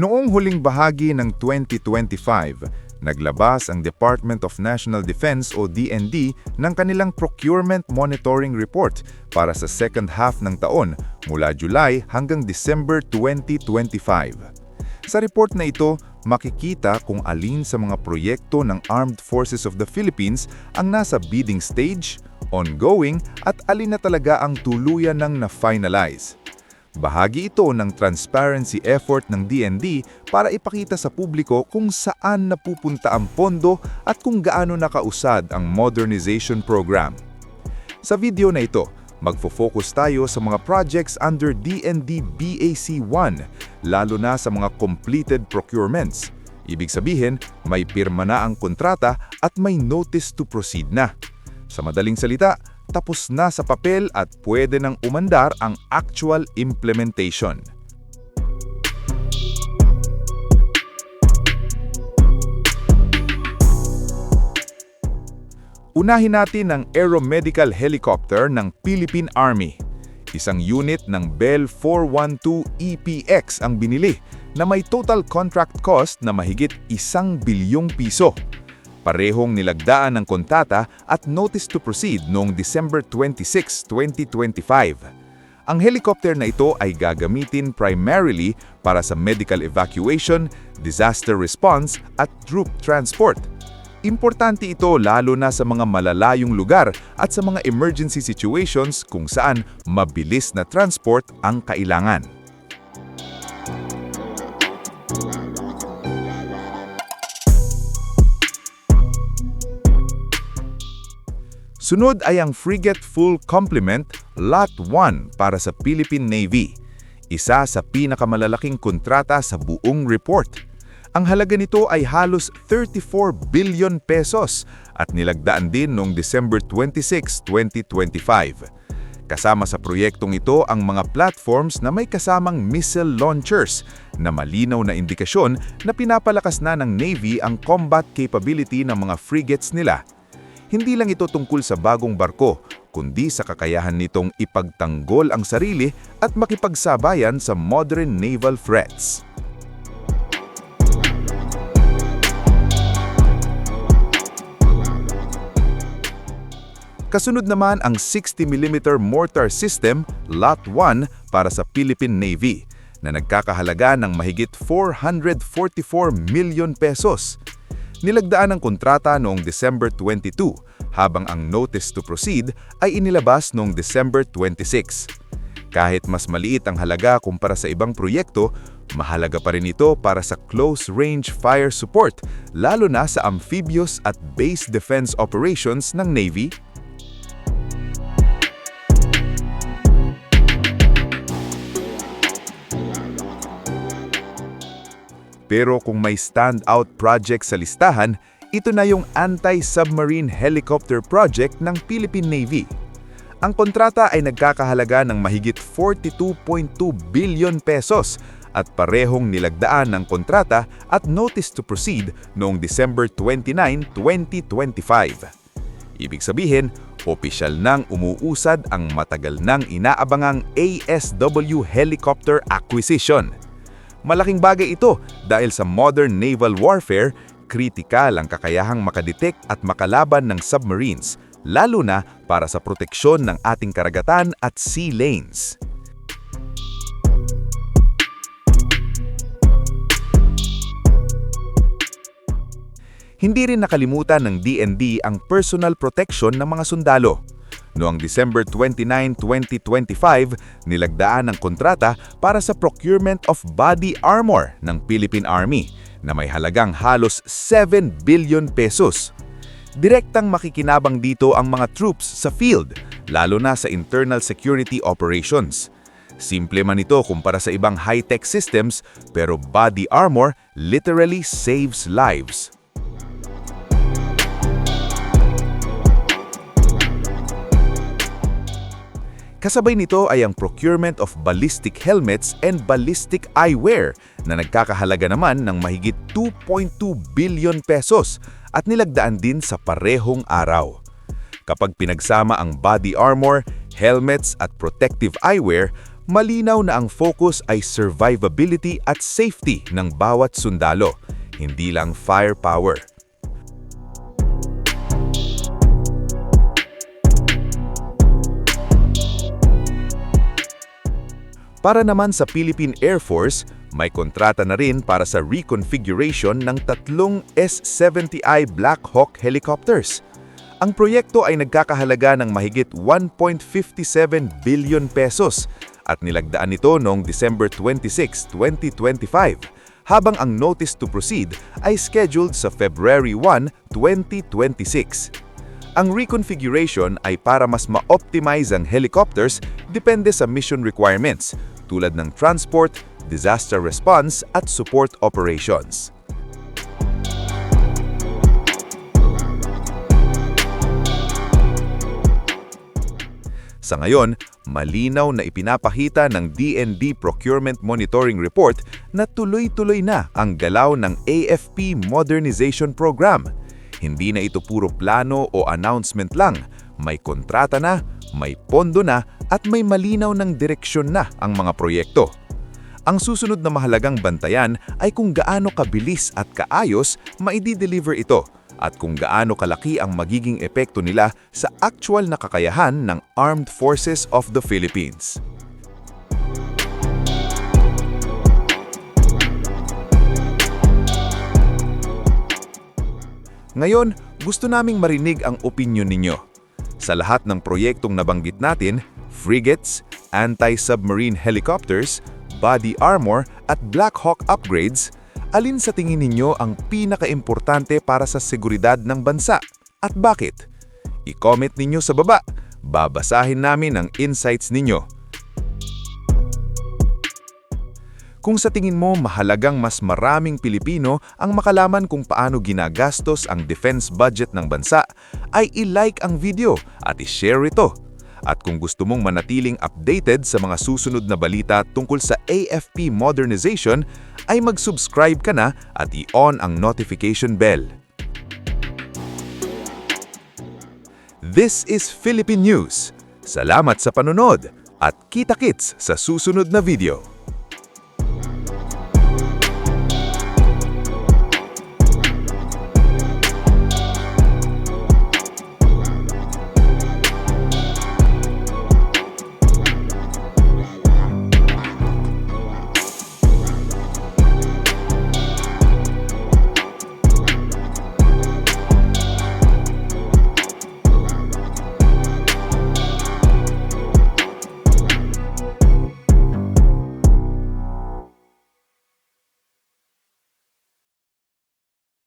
Noong huling bahagi ng 2025, naglabas ang Department of National Defense o DND ng kanilang Procurement Monitoring Report para sa second half ng taon mula July hanggang December 2025. Sa report na ito, makikita kung alin sa mga proyekto ng Armed Forces of the Philippines ang nasa bidding stage, ongoing at alin na talaga ang tuluyan ng na-finalize. Bahagi ito ng transparency effort ng DND para ipakita sa publiko kung saan napupunta ang pondo at kung gaano nakausad ang modernization program. Sa video na ito, magfo-focus tayo sa mga projects under DND BAC-1, lalo na sa mga completed procurements. Ibig sabihin, may pirma na ang kontrata at may notice to proceed na. Sa madaling salita, tapos na sa papel at pwede nang umandar ang actual implementation. Unahin natin ang aeromedical helicopter ng Philippine Army. Isang unit ng Bell 412 EPX ang binili na may total contract cost na mahigit 1 bilyong piso. Parehong nilagdaan ng kontata at notice to proceed noong December 26, 2025. Ang helicopter na ito ay gagamitin primarily para sa medical evacuation, disaster response at troop transport. Importante ito lalo na sa mga malalayong lugar at sa mga emergency situations kung saan mabilis na transport ang kailangan. Sunod ay ang Frigate Full Complement Lot 1 para sa Philippine Navy. Isa sa pinakamalalaking kontrata sa buong report. Ang halaga nito ay halos 34 billion pesos at nilagdaan din noong December 26, 2025. Kasama sa proyektong ito ang mga platforms na may kasamang missile launchers na malinaw na indikasyon na pinapalakas na ng Navy ang combat capability ng mga frigates nila. Hindi lang ito tungkol sa bagong barko, kundi sa kakayahan nitong ipagtanggol ang sarili at makipagsabayan sa modern naval threats. Kasunod naman ang 60mm mortar system Lot 1 para sa Philippine Navy na nagkakahalaga ng mahigit 444 million pesos. Nilagdaan ang kontrata noong December 22, habang ang notice to proceed ay inilabas noong December 26. Kahit mas maliit ang halaga kumpara sa ibang proyekto, mahalaga pa rin ito para sa close-range fire support, lalo na sa amphibious at base defense operations ng Navy. Pero kung may standout project sa listahan, ito na yung anti-submarine helicopter project ng Philippine Navy. Ang kontrata ay nagkakahalaga ng mahigit 42.2 billion pesos at parehong nilagdaan ng kontrata at notice to proceed noong December 29, 2025. Ibig sabihin, opisyal nang umuusad ang matagal nang inaabangang ASW helicopter acquisition. Malaking bagay ito dahil sa modern naval warfare, kritikal ang kakayahang makadetect at makalaban ng submarines, lalo na para sa proteksyon ng ating karagatan at sea lanes. Hindi rin nakalimutan ng DND ang personal protection ng mga sundalo. Noong December 29, 2025, nilagdaan ng kontrata para sa procurement of body armor ng Philippine Army na may halagang halos 7 billion pesos. Direktang makikinabang dito ang mga troops sa field, lalo na sa internal security operations. Simple man ito kumpara sa ibang high-tech systems, pero body armor literally saves lives. Kasabay nito ay ang procurement of ballistic helmets and ballistic eyewear na nagkakahalaga naman ng mahigit 2.2 billion pesos at nilagdaan din sa parehong araw. Kapag pinagsama ang body armor, helmets at protective eyewear, malinaw na ang focus ay survivability at safety ng bawat sundalo, hindi lang firepower. Para naman sa Philippine Air Force, may kontrata na rin para sa reconfiguration ng 3 S-70I Black Hawk helicopters. Ang proyekto ay nagkakahalaga ng mahigit 1.57 billion pesos at nilagdaan ito noong December 26, 2025, habang ang notice to proceed ay scheduled sa February 1, 2026. Ang reconfiguration ay para mas ma-optimize ang helicopters depende sa mission requirements, tulad ng transport, disaster response at support operations. Sa ngayon, malinaw na ipinapakita ng DND Procurement Monitoring Report na tuloy-tuloy na ang galaw ng AFP Modernization Program. Hindi na ito puro plano o announcement lang, may kontrata na, may pondo na at may malinaw ng direksyon na ang mga proyekto. Ang susunod na mahalagang bantayan ay kung gaano kabilis at kaayos maidi-deliver ito at kung gaano kalaki ang magiging epekto nila sa actual na kakayahan ng Armed Forces of the Philippines. Ngayon, gusto naming marinig ang opinyon ninyo. Sa lahat ng proyektong nabanggit natin, frigates, anti-submarine helicopters, body armor at Black Hawk upgrades, alin sa tingin ninyo ang pinakaimportante para sa seguridad ng bansa? At bakit? I-comment ninyo sa baba. Babasahin namin ang insights ninyo. Kung sa tingin mo mahalagang mas maraming Pilipino ang makalaman kung paano ginagastos ang defense budget ng bansa, ay i-like ang video at i-share ito. At kung gusto mong manatiling updated sa mga susunod na balita tungkol sa AFP modernization, ay mag-subscribe ka na at i-on ang notification bell. This is Philippine News. Salamat sa panonood at kita-kits sa susunod na video.